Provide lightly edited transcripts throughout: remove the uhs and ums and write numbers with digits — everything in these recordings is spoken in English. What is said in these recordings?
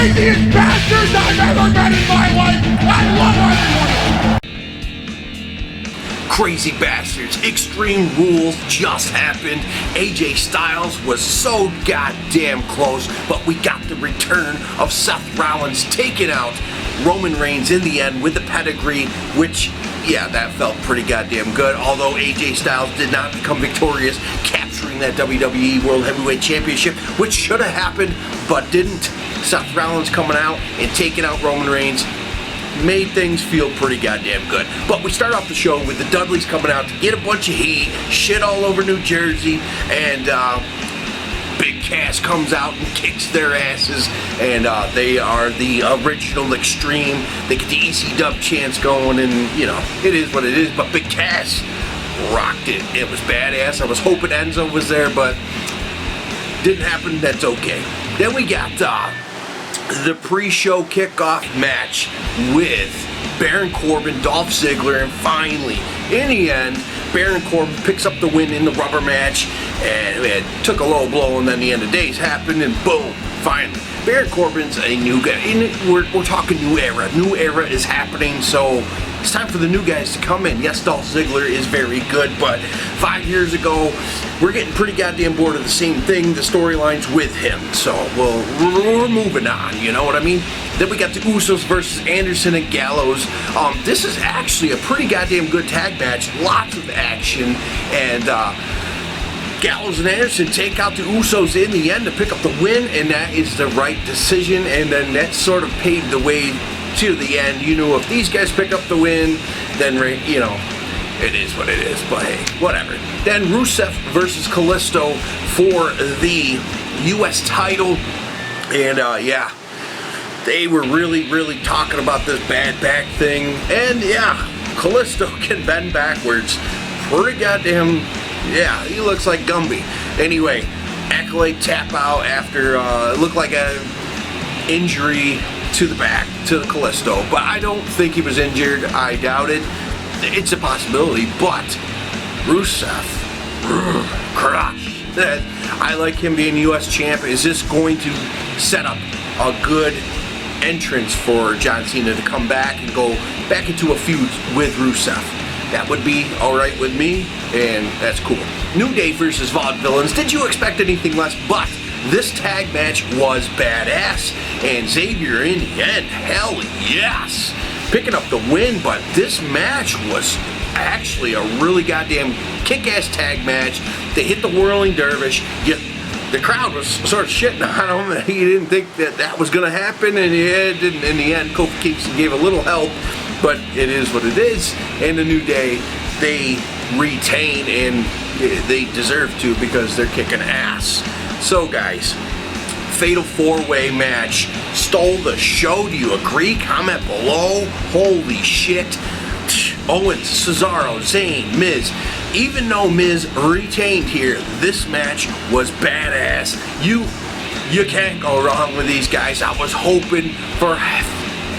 craziest bastards I've ever met in my life. I love everyone. Crazy bastards, Extreme Rules just happened. AJ Styles was so goddamn close, but we got the return of Seth Rollins taking out Roman Reigns in the end with the pedigree, which, yeah, that felt pretty goddamn good. Although AJ Styles did not become victorious, capturing that WWE World Heavyweight Championship, which should have happened, but didn't. Seth Rollins coming out and taking out Roman Reigns made things feel pretty goddamn good. But we start off the show with the Dudleys coming out to get a bunch of heat, shit all over New Jersey, and Big Cass comes out and kicks their asses, and they are the original Extreme. They get the EC-Dub chants going, and, you know, it is what it is, but Big Cass rocked it. It was badass. I was hoping Enzo was there, but didn't happen. That's okay. Then we got the pre-show kickoff match with Baron Corbin, Dolph Ziggler, and finally, in the end, Baron Corbin picks up the win in the rubber match, and it took a low blow, and then the end of days happened, and boom, finally. Baron Corbin's a new guy. We're talking new era. New era is happening, so it's time for the new guys to come in. Yes, Dolph Ziggler is very good, but 5 years ago, we're getting pretty goddamn bored of the same thing, the storylines with him. So, we're moving on, you know what I mean? Then we got the Usos versus Anderson and Gallows. This is actually a pretty goddamn good tag match. Lots of action, and Gallows and Anderson take out the Usos in the end to pick up the win, and that is the right decision, and then that sort of paved the way to the end. You know, if these guys pick up the win, then, you know, it is what it is, but hey, whatever. Then Rusev versus Kalisto for the U.S. title, and yeah, they were really talking about this bad back thing, and yeah, Kalisto can bend backwards pretty goddamn, yeah, he looks like Gumby. Anyway, Accolade tap out after it looked like a injury to the back, to the Kalisto, but I don't think he was injured. I doubt it. It's a possibility, but Rusev, crush. I like him being U.S. champ. Is this going to set up a good entrance for John Cena to come back and go back into a feud with Rusev? That would be alright with me, and that's cool. New Day versus Vaudevillains. Did you expect anything less? But this tag match was badass, and Xavier in the end, hell yes, picking up the win. But this match was actually a really goddamn kick-ass tag match. They hit the whirling dervish. The crowd was sort of shitting on him. He didn't think that was going to happen, and it didn't. In the end, Kofi Kingston gave a little help, but it is what it is. And the New Day, they retain, and they deserve to because they're kicking ass. So guys, Fatal 4-Way match stole the show. Do you agree? Comment below. Holy shit. Owens, Cesaro, Zayn, Miz. Even though Miz retained here, this match was badass. You can't go wrong with these guys. I was hoping for,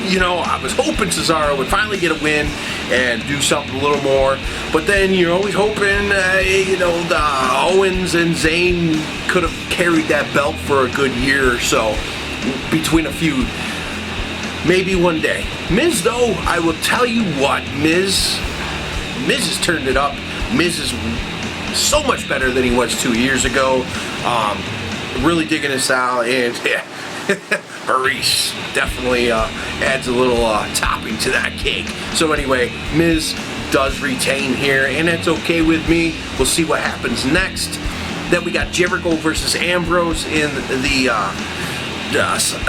you know, I was hoping Cesaro would finally get a win and do something a little more. But then you're always hoping, you know, the Owens and Zayn could have carried that belt for a good year or so between a feud. Maybe one day. Miz, though, I will tell you what, Miz has turned it up. Miz is so much better than he was 2 years ago. Really digging his style, and yeah, Maurice definitely adds a little topping to that cake. So anyway, Miz does retain here, and that's okay with me. We'll see what happens next. Then we got Jericho versus Ambrose in the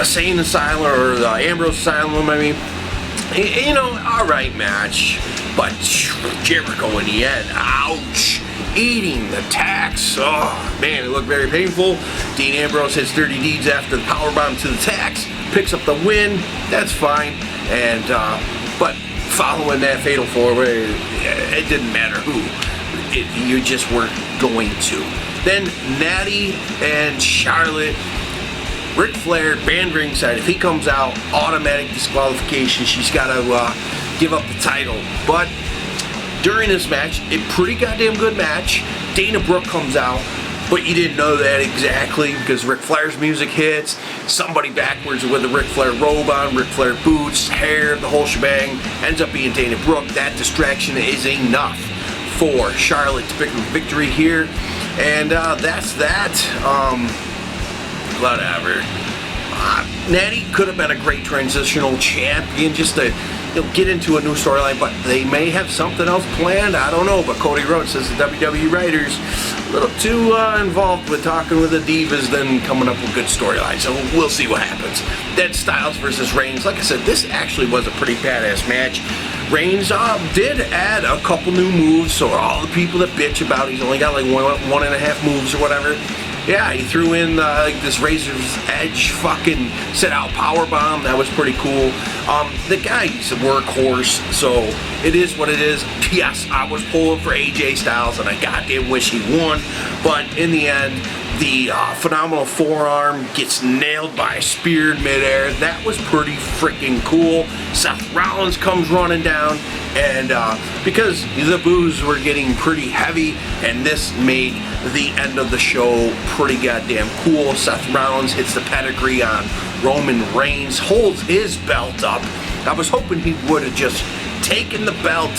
Sane Asylum, or the Ambrose Asylum, I mean. You know, alright match, but Jericho in the end, ouch, eating the tax. Oh man, it looked very painful. Dean Ambrose hits Dirty Deeds after the powerbomb to the tax, picks up the win. That's fine. And but following that Fatal 4-Way, it didn't matter who. You just weren't going to. Then Natty and Charlotte. Ric Flair, banned ringside. If he comes out, automatic disqualification. She's got to give up the title. But during this match, a pretty goddamn good match. Dana Brooke comes out, but you didn't know that exactly because Ric Flair's music hits, somebody backwards with a Ric Flair robe on, Ric Flair boots, hair, the whole shebang. Ends up being Dana Brooke. That distraction is enough for Charlotte to pick a victory here. And that's that. Whatever. Natty could have been a great transitional champion just to get into a new storyline, but they may have something else planned. I don't know. But Cody Rhodes says the WWE writers a little too involved with talking with the divas than coming up with good storylines. So we'll see what happens. Then Styles versus Reigns. Like I said, this actually was a pretty badass match. Reigns did add a couple new moves, so all the people that bitch about he's only got like one and a half moves or whatever. Yeah, he threw in like this Razor's Edge fucking sit-out powerbomb. That was pretty cool. The guy's a workhorse, so it is what it is. Yes, I was pulling for AJ Styles, and I goddamn wish he won. But in the end, the phenomenal forearm gets nailed by a spear in midair. That was pretty freaking cool. Seth Rollins comes running down, and because the boos were getting pretty heavy, and this made the end of the show pretty goddamn cool. Seth Rollins hits the pedigree on Roman Reigns, holds his belt up. I was hoping he would have just taken the belt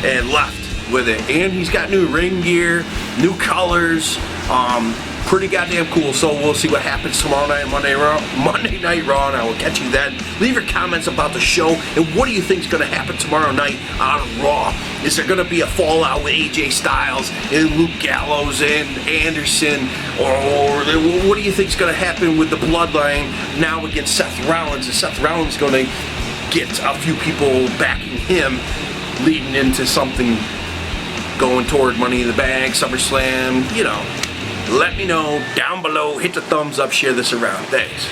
and left with it. And he's got new ring gear, new colors. Pretty goddamn cool. So we'll see what happens tomorrow night, Monday Night Raw, and I will catch you then. Leave your comments about the show, and what do you think is going to happen tomorrow night on Raw? Is there going to be a fallout with AJ Styles and Luke Gallows and Anderson, or what do you think is going to happen with the Bloodline now against Seth Rollins? Is Seth Rollins going to get a few people backing him, leading into something going toward Money in the Bank, SummerSlam, you know? Let me know down below. Hit the thumbs up, share this around. Thanks.